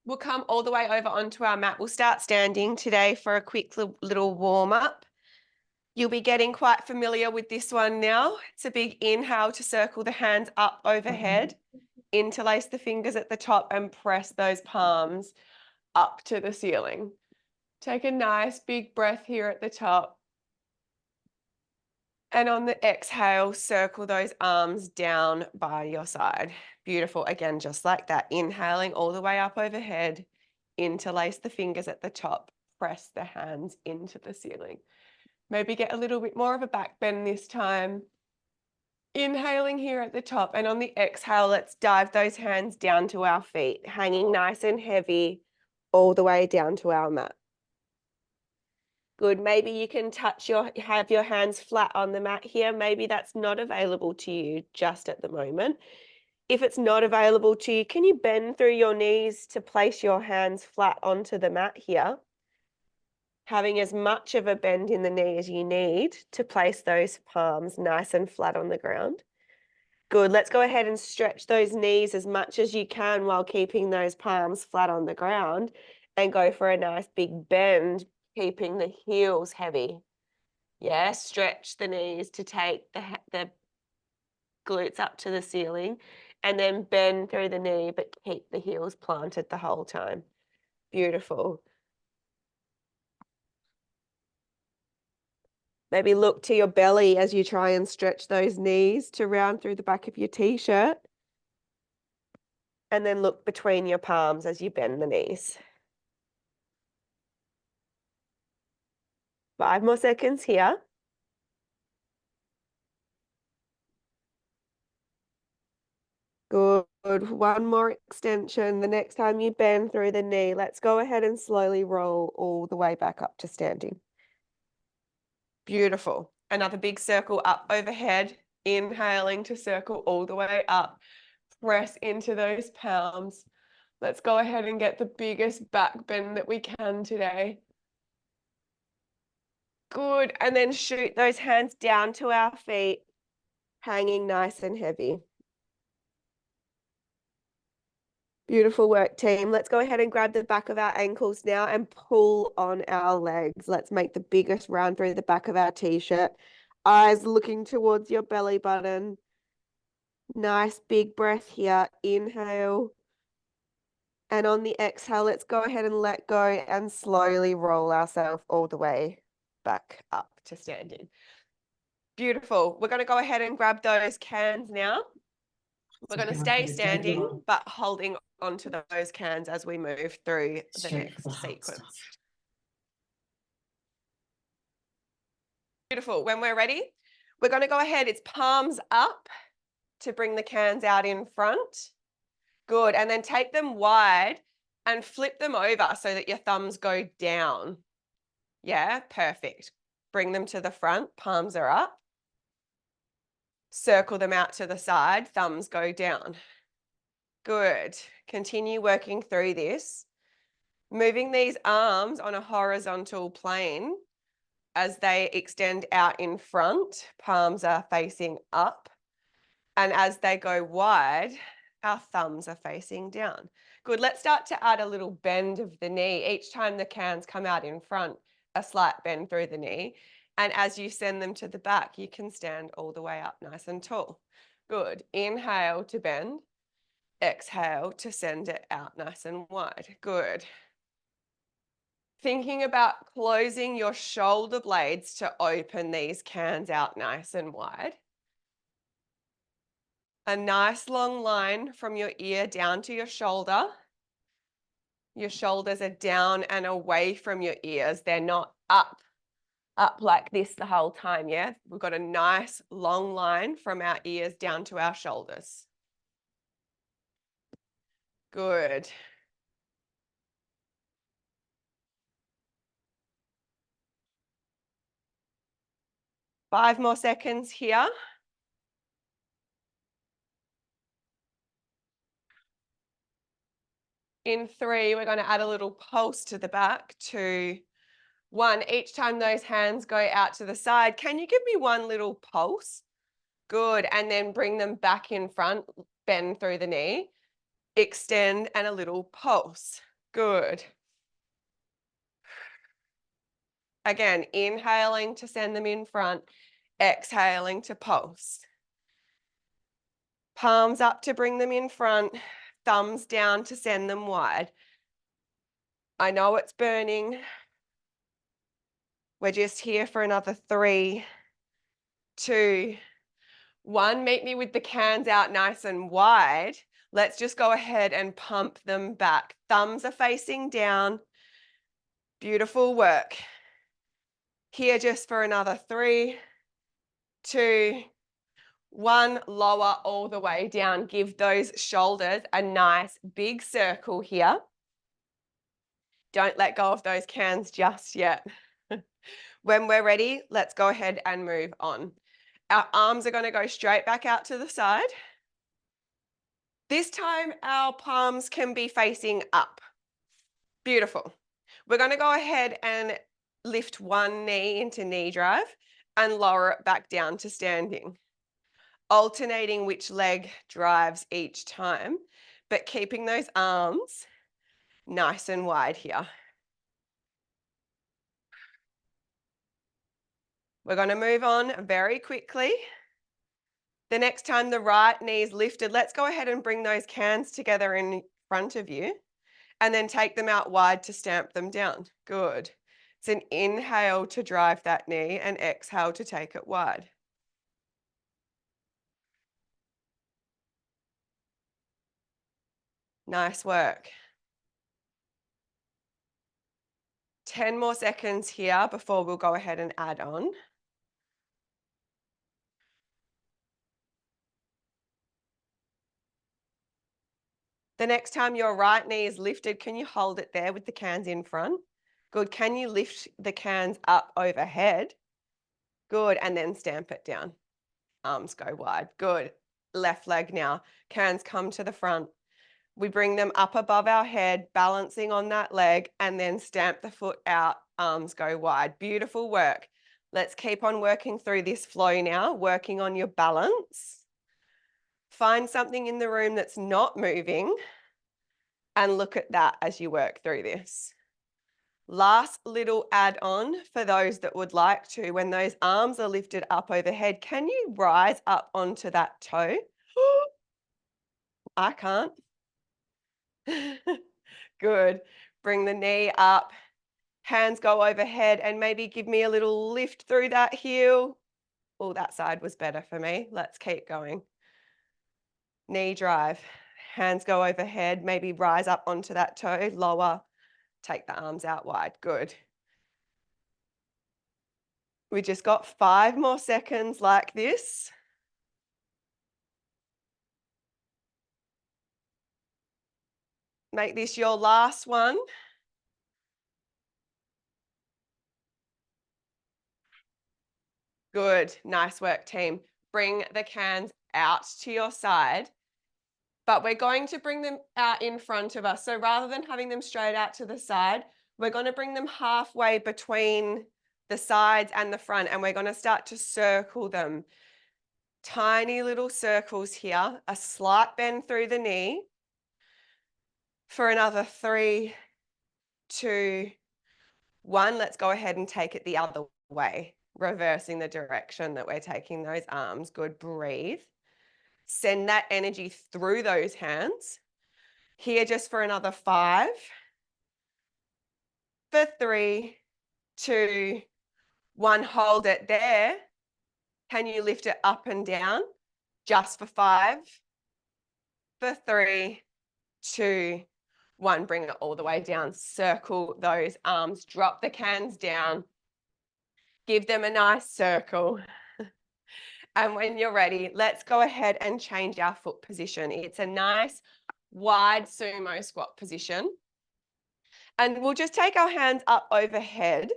We'll come all the way over onto our mat. We'll start standing today for a quick little warm up. You'll be getting quite familiar with this one now. It's a big inhale to circle the hands up overhead, interlace the fingers at the top and press those palms up to the ceiling. Take a nice big breath here at the top. And on the exhale, circle those arms down by your side. Beautiful. Again, just like that. Inhaling all the way up overhead. Interlace the fingers at the top. Press the hands into the ceiling. Maybe get a little bit more of a back bend this time. Inhaling here at the top. And on the exhale, let's dive those hands down to our feet, hanging nice and heavy all the way down to our mat. Good. Maybe you can have your hands flat on the mat here. Maybe that's not available to you just at the moment. If it's not available to you, can you bend through your knees to place your hands flat onto the mat here? Having as much of a bend in the knee as you need to place those palms nice and flat on the ground. Good. Let's go ahead and stretch those knees as much as you can while keeping those palms flat on the ground and go for a nice big bend, keeping the heels heavy. Yeah, stretch the knees to take the glutes up to the ceiling and then bend through the knee, but keep the heels planted the whole time. Beautiful. Maybe look to your belly as you try and stretch those knees to round through the back of your t-shirt. And then look between your palms as you bend the knees. 5 more seconds here. Good. 1 more extension. The next time you bend through the knee, let's go ahead and slowly roll all the way back up to standing. Beautiful. Another big circle up overhead. Inhaling to circle all the way up. Press into those palms. Let's go ahead and get the biggest back bend that we can today. Good. And then shoot those hands down to our feet, hanging nice and heavy. Beautiful work, team. Let's go ahead and grab the back of our ankles now and pull on our legs. Let's make the biggest round through the back of our t-shirt. Eyes looking towards your belly button. Nice big breath here. Inhale. And on the exhale, let's go ahead and let go and slowly roll ourselves all the way back up to standing. Beautiful. We're going to go ahead and grab those cans now. We're going to stay standing, but holding onto those cans as we move through the next sequence. Beautiful. When we're ready, we're going to go ahead. It's palms up to bring the cans out in front. Good. And then take them wide and flip them over so that your thumbs go down. Yeah, perfect. Bring them to the front. Palms are up. Circle them out to the side. Thumbs go down. Good. Continue working through this. Moving these arms on a horizontal plane as they extend out in front. Palms are facing up. And as they go wide, our thumbs are facing down. Good. Let's start to add a little bend of the knee. Each time the cans come out in front, a slight bend through the knee. And as you send them to the back, you can stand all the way up nice and tall. Good. Inhale to bend. Exhale to send it out nice and wide. Good. Thinking about closing your shoulder blades to open these cans out nice and wide. A nice long line from your ear down to your shoulder. Your shoulders are down and away from your ears. They're not up like this the whole time, yeah? We've got a nice long line from our ears down to our shoulders. Good. Five more seconds here. In 3, we're going to add a little pulse to the back. 2, 1. Each time those hands go out to the side, can you give me one little pulse? Good. And then bring them back in front, bend through the knee. extend, and a little pulse. Good. Again, inhaling to send them in front, exhaling to pulse. Palms up to bring them in front, thumbs down to send them wide. I know it's burning. We're just here for another 3, 2, 1. Meet me with the cans out nice and wide. Let's just go ahead and pump them back. Thumbs are facing down. Beautiful work. Here just for another 3, 2, 1. Lower all the way down. Give those shoulders a nice big circle here. Don't let go of those cans just yet. When we're ready, let's go ahead and move on. Our arms are going to go straight back out to the side. This time, our palms can be facing up. Beautiful. We're going to go ahead and lift one knee into knee drive and lower it back down to standing. Alternating which leg drives each time, but keeping those arms nice and wide here. We're going to move on very quickly. The next time the right knee is lifted, let's go ahead and bring those cans together in front of you and then take them out wide to stamp them down. Good. It's an inhale to drive that knee and exhale to take it wide. Nice work. 10 more seconds here before we'll go ahead and add on. The next time your right knee is lifted, can you hold it there with the cans in front? Good. Can you lift the cans up overhead? Good. And then stamp it down. Arms go wide. Good. Left leg now. Cans come to the front. We bring them up above our head, balancing on that leg, and then stamp the foot out. Arms go wide. Beautiful work. Let's keep on working through this flow now, working on your balance. Find something in the room that's not moving and look at that as you work through this. Last little add-on for those that would like to, when those arms are lifted up overhead, can you rise up onto that toe? I can't. Good. Bring the knee up, hands go overhead, and maybe give me a little lift through that heel. Oh, that side was better for me. Let's keep going. Knee drive. Hands go overhead, maybe rise up onto that toe, lower, take the arms out wide. Good. We just got 5 more seconds like this. Make this your last one. Good. Nice work, team. Bring the cans out to your side, but we're going to bring them out in front of us. So rather than having them straight out to the side, we're going to bring them halfway between the sides and the front, and we're going to start to circle them. Tiny little circles here, a slight bend through the knee. For another 3, 2, 1, let's go ahead and take it the other way, reversing the direction that we're taking those arms. Good, breathe. Send that energy through those hands. Here just for another 5, for 3, 2, 1, hold it there. Can you lift it up and down? Just for 5, for 3, 2, 1, bring it all the way down. Circle those arms, drop the cans down. Give them a nice circle. And when you're ready, let's go ahead and change our foot position. It's a nice wide sumo squat position. And we'll just take our hands up overhead.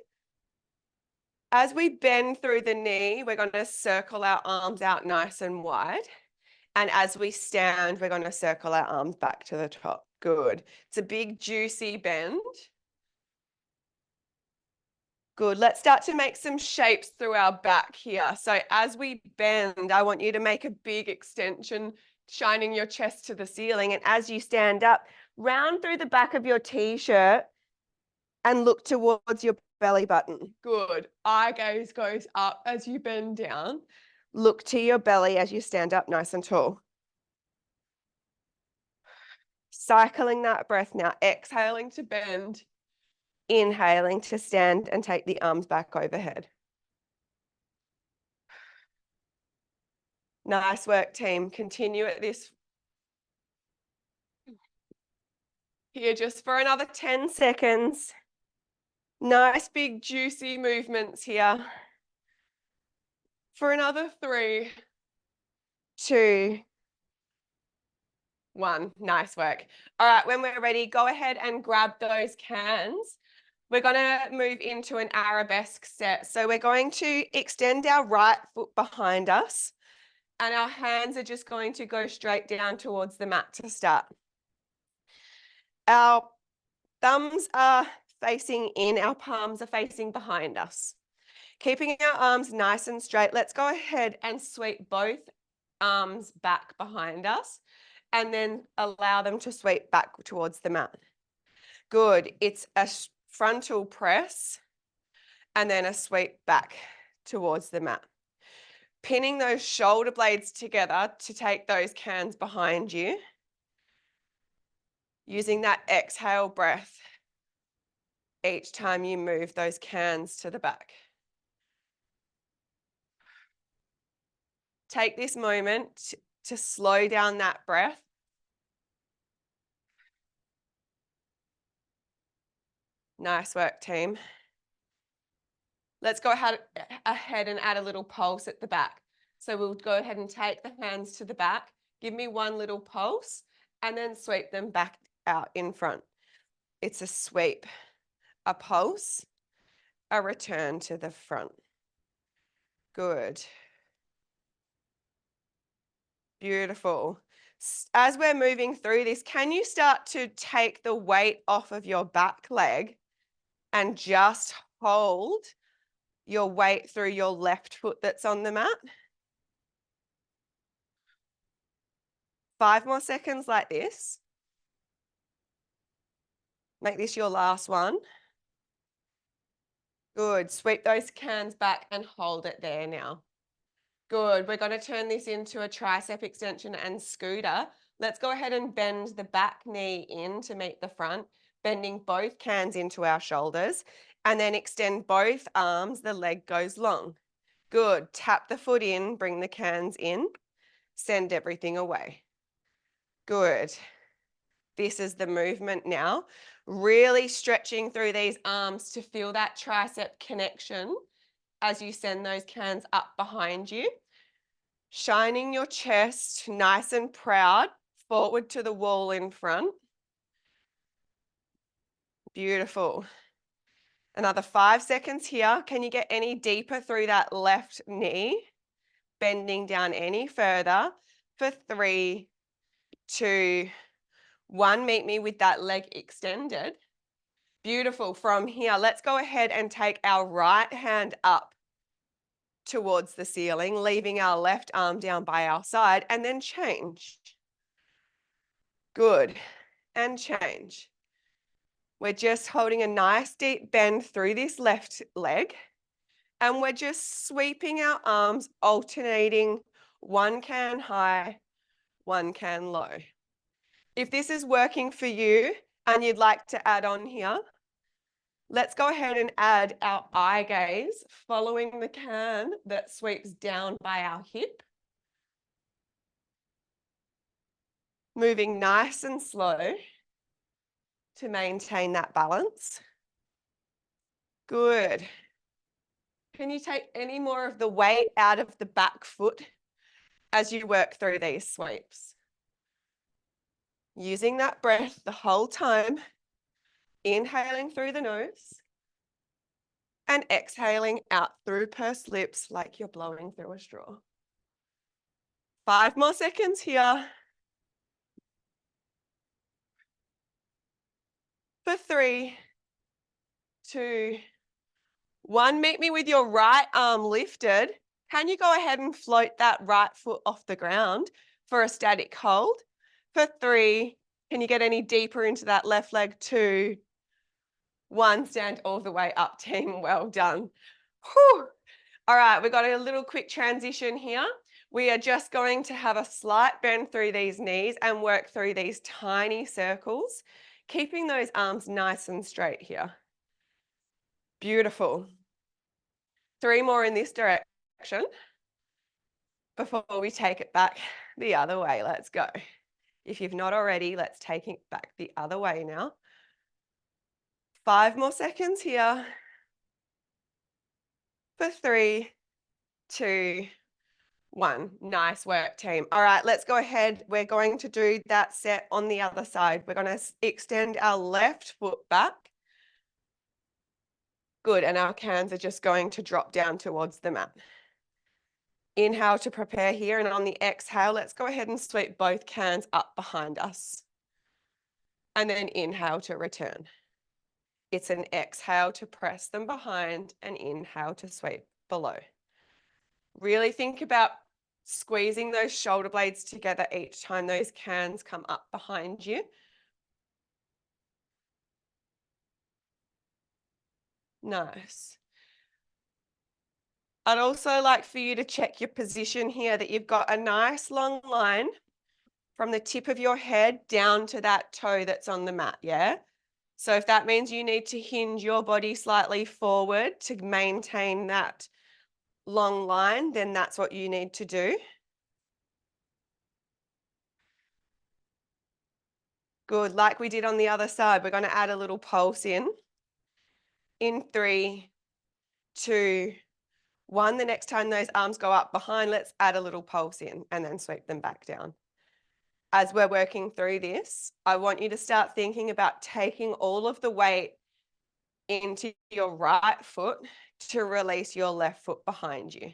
As we bend through the knee, we're going to circle our arms out nice and wide. And as we stand, we're going to circle our arms back to the top. Good. It's a big, juicy bend. Good. Let's start to make some shapes through our back here. So as we bend, I want you to make a big extension shining your chest to the ceiling. And as you stand up, round through the back of your t-shirt and look towards your belly button. Good. Eye gaze goes up as you bend down. Look to your belly as you stand up nice and tall. Cycling that breath now, exhaling to bend, inhaling to stand and take the arms back overhead. Nice work, team. Continue at this here just for another 10 seconds. Nice big juicy movements here. For another 3, 2, 1. Nice work. All right, when we're ready, go ahead and grab those cans. We're going to move into an arabesque set. So we're going to extend our right foot behind us, and our hands are just going to go straight down towards the mat to start. Our thumbs are facing in, our palms are facing behind us. Keeping our arms nice and straight, let's go ahead and sweep both arms back behind us and then allow them to sweep back towards the mat. Good. It's a frontal press and then a sweep back towards the mat. Pinning those shoulder blades together to take those cans behind you. Using that exhale breath each time you move those cans to the back. Take this moment to slow down that breath. Nice work, team. Let's go ahead and add a little pulse at the back. So we'll go ahead and take the hands to the back. Give me one little pulse and then sweep them back out in front. It's a sweep, a pulse, a return to the front. Good. Beautiful. As we're moving through this, can you start to take the weight off of your back leg and just hold your weight through your left foot that's on the mat? 5 more seconds like this. Make this your last one. Good. Sweep those cans back and hold it there now. Good. We're going to turn this into a tricep extension and scooter. Let's go ahead and bend the back knee in to meet the front, bending both cans into our shoulders, and then extend both arms. The leg goes long. Good. Tap the foot in, bring the cans in, send everything away. Good. This is the movement now. Really stretching through these arms to feel that tricep connection as you send those cans up behind you. Shining your chest nice and proud forward to the wall in front. Beautiful. Another 5 seconds here. Can you get any deeper through that left knee? Bending down any further for 3, 2, 1. Meet me with that leg extended. Beautiful. From here, let's go ahead and take our right hand up towards the ceiling, leaving our left arm down by our side, and then change. Good. And change. We're just holding a nice deep bend through this left leg, and we're just sweeping our arms, alternating one can high, one can low. If this is working for you and you'd like to add on here, let's go ahead and add our eye gaze, following the can that sweeps down by our hip. Moving nice and slow to maintain that balance. Good. Can you take any more of the weight out of the back foot as you work through these sweeps? Using that breath the whole time, inhaling through the nose and exhaling out through pursed lips like you're blowing through a straw. 5 more seconds here. For 3, 2, 1. Meet me with your right arm lifted. Can you go ahead and float that right foot off the ground? for a static hold. For 3, can you get any deeper into that left leg? 2, 1, stand all the way up, team. Well done. Whew. All right, we've got a little quick transition here. We are just going to have a slight bend through these knees and work through these tiny circles, keeping those arms nice and straight here. Beautiful. 3 more in this direction before we take it back the other way. Let's go. If you've not already, let's take it back the other way now. 5 more seconds here. For 3, 2, 1. Nice work, team. All right, let's go ahead. We're going to do that set on the other side. We're going to extend our left foot back. Good, and our cans are just going to drop down towards the mat. Inhale to prepare here, and on the exhale, let's go ahead and sweep both cans up behind us. And then inhale to return. It's an exhale to press them behind and inhale to sweep below. Really think about squeezing those shoulder blades together each time those cans come up behind you. Nice. I'd also like for you to check your position here, that you've got a nice long line from the tip of your head down to that toe that's on the mat, yeah? So if that means you need to hinge your body slightly forward to maintain that long line, then that's what you need to do. Good, like we did on the other side, we're going to add a little pulse in. In 3, 2, 1. The next time those arms go up behind, let's add a little pulse in and then sweep them back down. As we're working through this, I want you to start thinking about taking all of the weight into your right foot to release your left foot behind you.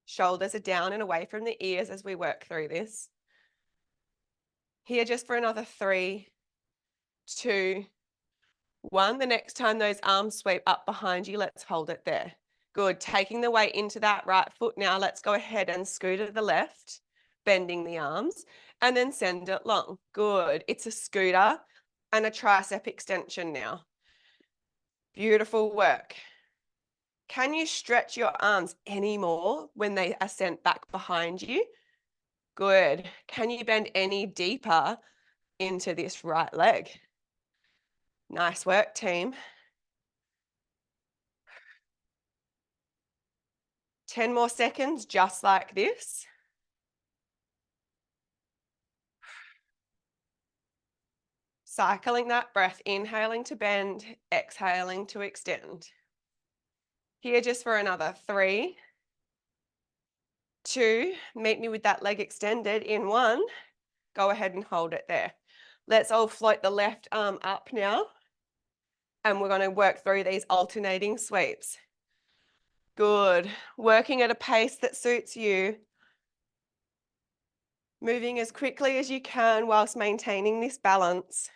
Shoulders are down and away from the ears as we work through this. Here just for another 3, 2, 1. The next time those arms sweep up behind you, let's hold it there. Good. Taking the weight into that right foot now, let's go ahead and scoot to the left, bending the arms, and then send it long. Good. It's a scooter and a tricep extension now. Beautiful work. Can you stretch your arms any more when they are sent back behind you? Good. Can you bend any deeper into this right leg? Nice work, team. 10 more seconds, just like this. Cycling that breath, inhaling to bend, exhaling to extend. Here just for another 3, 2, meet me with that leg extended in 1. Go ahead and hold it there. Let's all float the left arm up now. And we're going to work through these alternating sweeps. Good. Working at a pace that suits you. Moving as quickly as you can whilst maintaining this balance.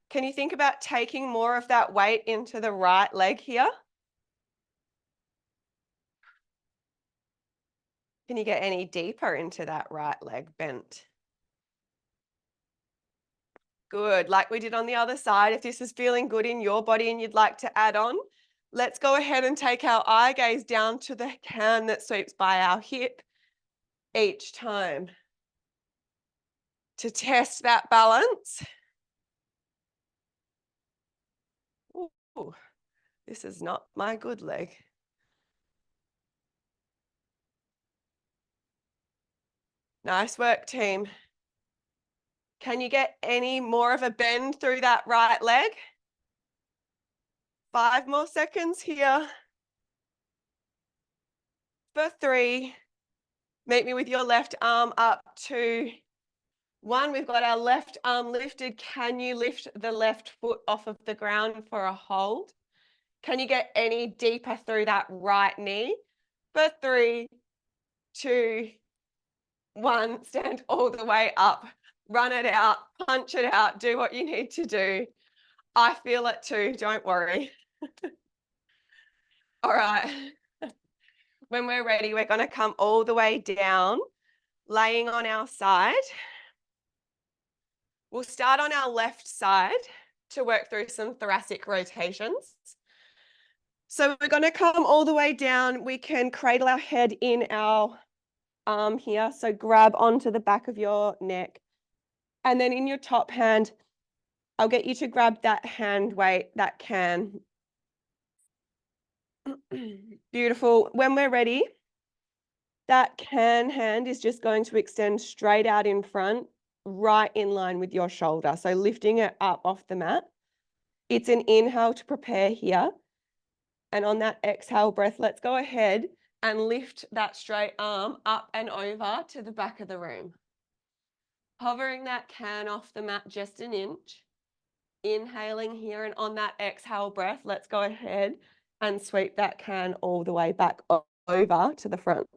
Can you think about taking more of that weight into the right leg here? Can you get any deeper into that right leg bent? Good, like we did on the other side. If this is feeling good in your body and you'd like to add on, let's go ahead and take our eye gaze down to the can that sweeps by our hip each time. To test that balance. Ooh, this is not my good leg. Nice work, team. Can you get any more of a bend through that right leg? 5 more seconds here. For 3, meet me with your left arm up. 2, 1. We've got our left arm lifted. Can you lift the left foot off of the ground for a hold? Can you get any deeper through that right knee? For 3, 2, 1. Stand all the way up. Run it out, punch it out, do what you need to do. I feel it too, don't worry. All right. When we're ready, we're going to come all the way down, laying on our side. We'll start on our left side to work through some thoracic rotations. So we're going to come all the way down. We can cradle our head in our arm here. So grab onto the back of your neck. And then in your top hand, I'll get you to grab that hand weight, that can. Beautiful. When we're ready, that can hand is just going to extend straight out in front, right in line with your shoulder. So lifting it up off the mat. It's an inhale to prepare here. And on that exhale breath, let's go ahead and lift that straight arm up and over to the back of the room. Hovering that can off the mat just an inch. Inhaling here, and on that exhale breath, let's go ahead and sweep that can all the way back over to the front.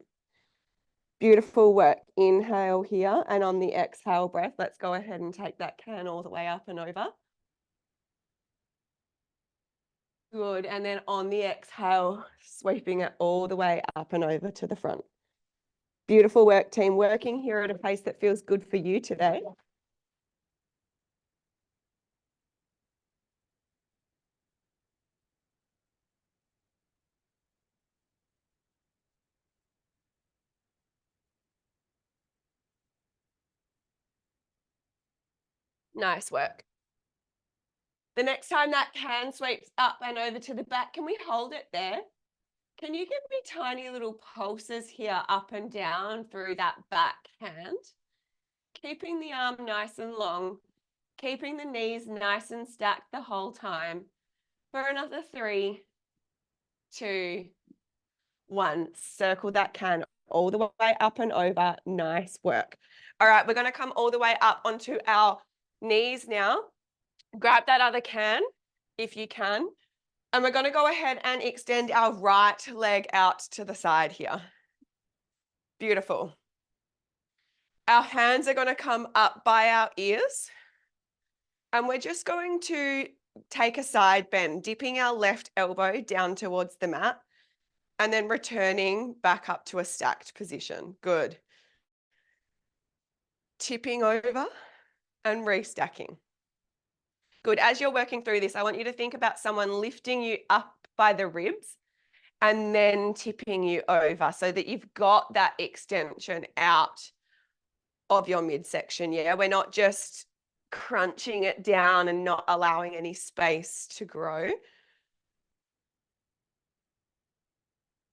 Beautiful work. Inhale here, and on the exhale breath, let's go ahead and take that can all the way up and over. Good. And then on the exhale, sweeping it all the way up and over to the front. Beautiful work, team. Working here at a pace that feels good for you today. Nice work. The next time that can sweeps up and over to the back, can we hold it there? Can you give me tiny little pulses here up and down through that back hand? Keeping the arm nice and long, keeping the knees nice and stacked the whole time. For another 3, 2, 1. Circle that can all the way up and over. Nice work. All right, we're going to come all the way up onto our knees now. Grab that other can if you can. And we're going to go ahead and extend our right leg out to the side here. Beautiful. Our hands are going to come up by our ears. And we're just going to take a side bend, dipping our left elbow down towards the mat and then returning back up to a stacked position. Good. Tipping over and restacking. Good. As you're working through this, I want you to think about someone lifting you up by the ribs and then tipping you over so that you've got that extension out of your midsection. Yeah, we're not just crunching it down and not allowing any space to grow.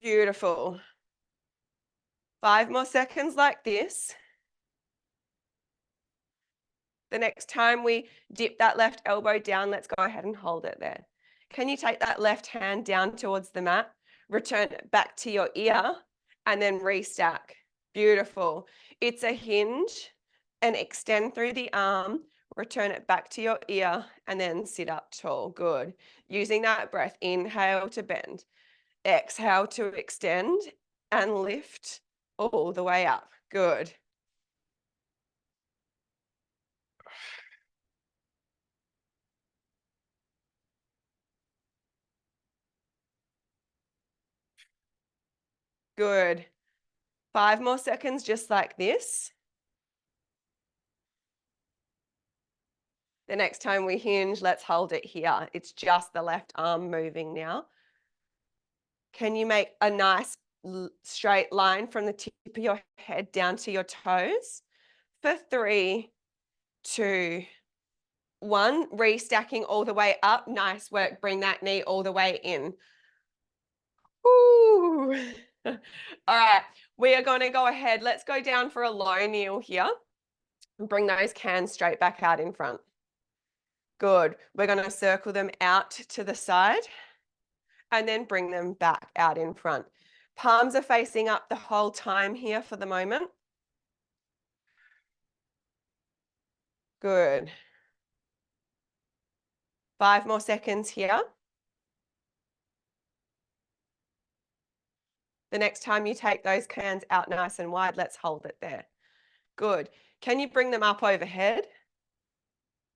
Beautiful. 5 more seconds like this. The next time we dip that left elbow down, let's go ahead and hold it there. Can you take that left hand down towards the mat, return it back to your ear, and then restack? Beautiful. It's a hinge, and extend through the arm, return it back to your ear, and then sit up tall. Good. Using that breath, inhale to bend, exhale to extend, and lift all the way up. Good. Good. 5 more seconds just like this. The next time we hinge, let's hold it here. It's just the left arm moving now. Can you make a nice straight line from the tip of your head down to your toes? For 3, 2, 1. Restacking all the way up. Nice work. Bring that knee all the way in. Ooh. All right. We are going to go ahead. Let's go down for a low kneel here. And bring those cans straight back out in front. Good. We're going to circle them out to the side and then bring them back out in front. Palms are facing up the whole time here for the moment. Good. 5 more seconds here. The next time you take those cans out nice and wide, let's hold it there. Good. Can you bring them up overhead?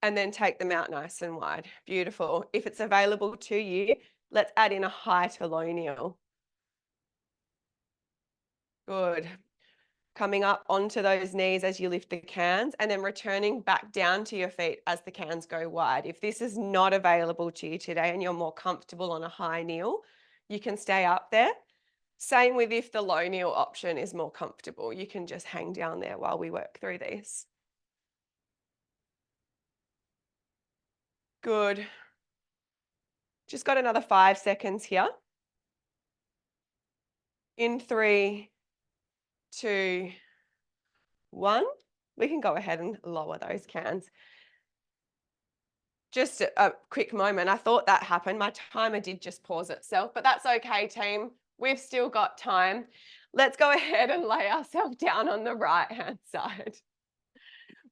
And then take them out nice and wide. Beautiful. If it's available to you, Let's add in a high to low kneel. Good. Coming up onto those knees as you lift the cans and then returning back down to your feet as the cans go wide. If this is not available to you today and you're more comfortable on a high kneel, you can stay up there. Same with if the low kneel option is more comfortable. You can just hang down there while we work through these. Good. Just got another 5 seconds here. In 3, 2, 1. We can go ahead and lower those cans. Just a quick moment. I thought that happened. My timer did just pause itself, but that's okay, team. We've still got time. Let's go ahead and lay ourselves down on the right-hand side.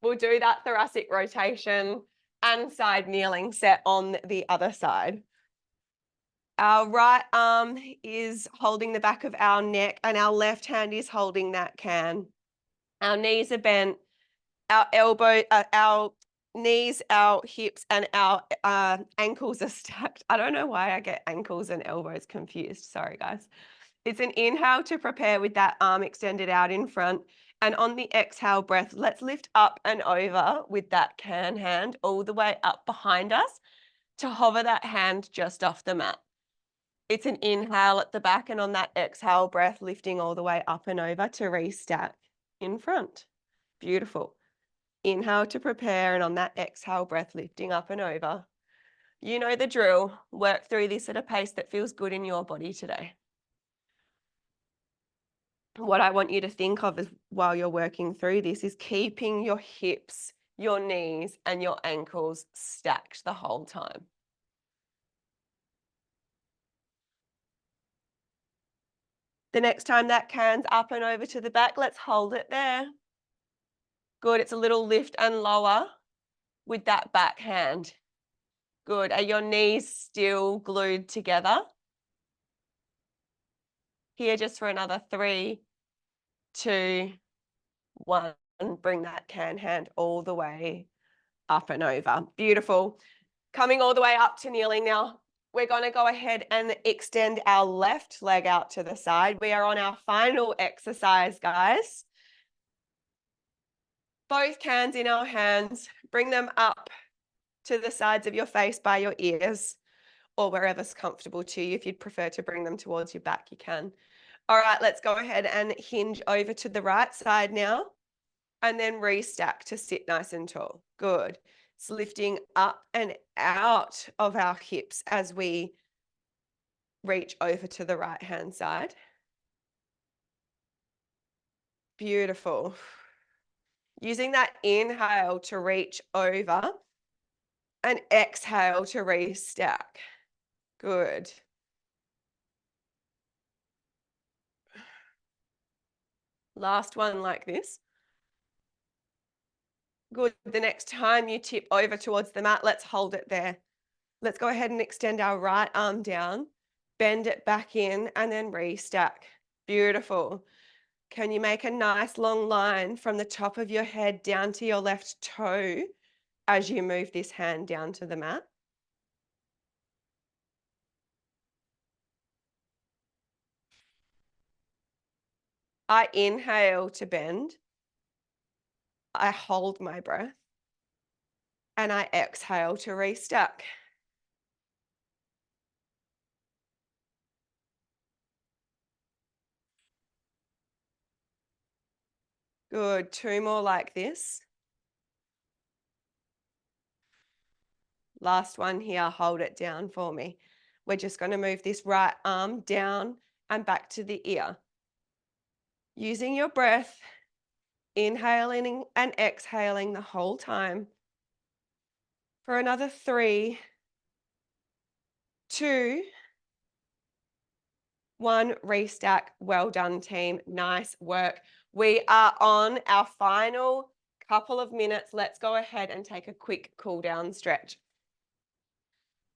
We'll do that thoracic rotation and side kneeling set on the other side. Our right arm is holding the back of our neck and our left hand is holding that can. Our knees are bent, our knees, our hips, and our ankles are stacked. I don't know why I get ankles and elbows confused. Sorry, guys. It's an inhale to prepare with that arm extended out in front. And on the exhale breath, let's lift up and over with that can hand all the way up behind us to hover that hand just off the mat. It's an inhale at the back, and on that exhale breath, lifting all the way up and over to restack in front. Beautiful. Inhale to prepare, and on that exhale breath, lifting up and over. You know the drill. Work through this at a pace that feels good in your body today. What I want you to think of is while you're working through this is keeping your hips, your knees, and your ankles stacked the whole time. The next time that can's up and over to the back, let's hold it there. Good. It's a little lift and lower with that back hand. Good. Are your knees still glued together? Here, just for another 3, 2, 1. Bring that can hand all the way up and over. Beautiful. Coming all the way up to kneeling now. We're going to go ahead and extend our left leg out to the side. We are on our final exercise, guys. Both cans in our hands. Bring them up to the sides of your face by your ears or wherever's comfortable to you. If you'd prefer to bring them towards your back, you can. All right, let's go ahead and hinge over to the right side now and then restack to sit nice and tall. Good. It's lifting up and out of our hips as we reach over to the right-hand side. Beautiful. Using that inhale to reach over and exhale to restack. Good. Last one like this. Good. The next time you tip over towards the mat, let's hold it there. Let's go ahead and extend our right arm down, bend it back in, and then restack. Beautiful. Can you make a nice long line from the top of your head down to your left toe as you move this hand down to the mat? I inhale to bend. I hold my breath. And I exhale to restack. Good. 2 more like this. Last one here. Hold it down for me. We're just going to move this right arm down and back to the ear. Using your breath, inhaling and exhaling the whole time. For another 3, 2, 1, restack. Well done, team. Nice work. We are on our final couple of minutes. Let's go ahead and take a quick cool down stretch.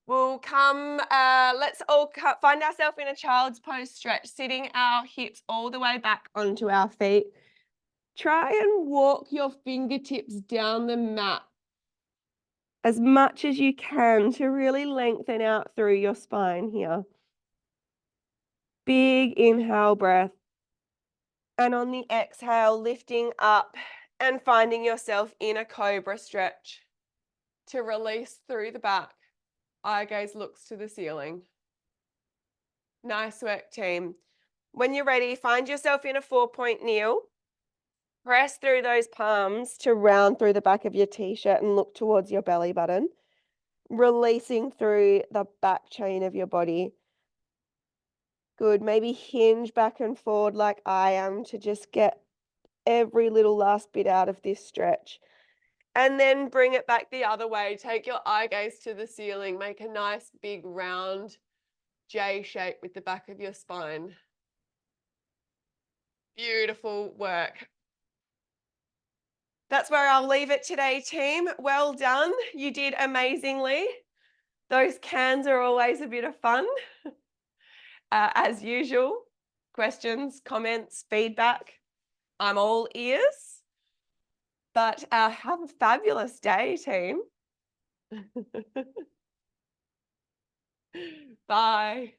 We'll come, let's all find ourselves in a child's pose stretch, sitting our hips all the way back onto our feet. Try and walk your fingertips down the mat as much as you can to really lengthen out through your spine here. Big inhale breath. And on the exhale, lifting up and finding yourself in a cobra stretch to release through the back. Eye gaze looks to the ceiling. Nice work, team. When you're ready, find yourself in a 4-point kneel. Press through those palms to round through the back of your t-shirt and look towards your belly button, releasing through the back chain of your body. Good. Maybe hinge back and forward like I am to just get every little last bit out of this stretch. And then bring it back the other way. Take your eye gaze to the ceiling. Make a nice big round J shape with the back of your spine. Beautiful work. That's where I'll leave it today, team. Well done. You did amazingly. Those cans are always a bit of fun. As usual, questions, comments, feedback, I'm all ears. But have a fabulous day, team. Bye.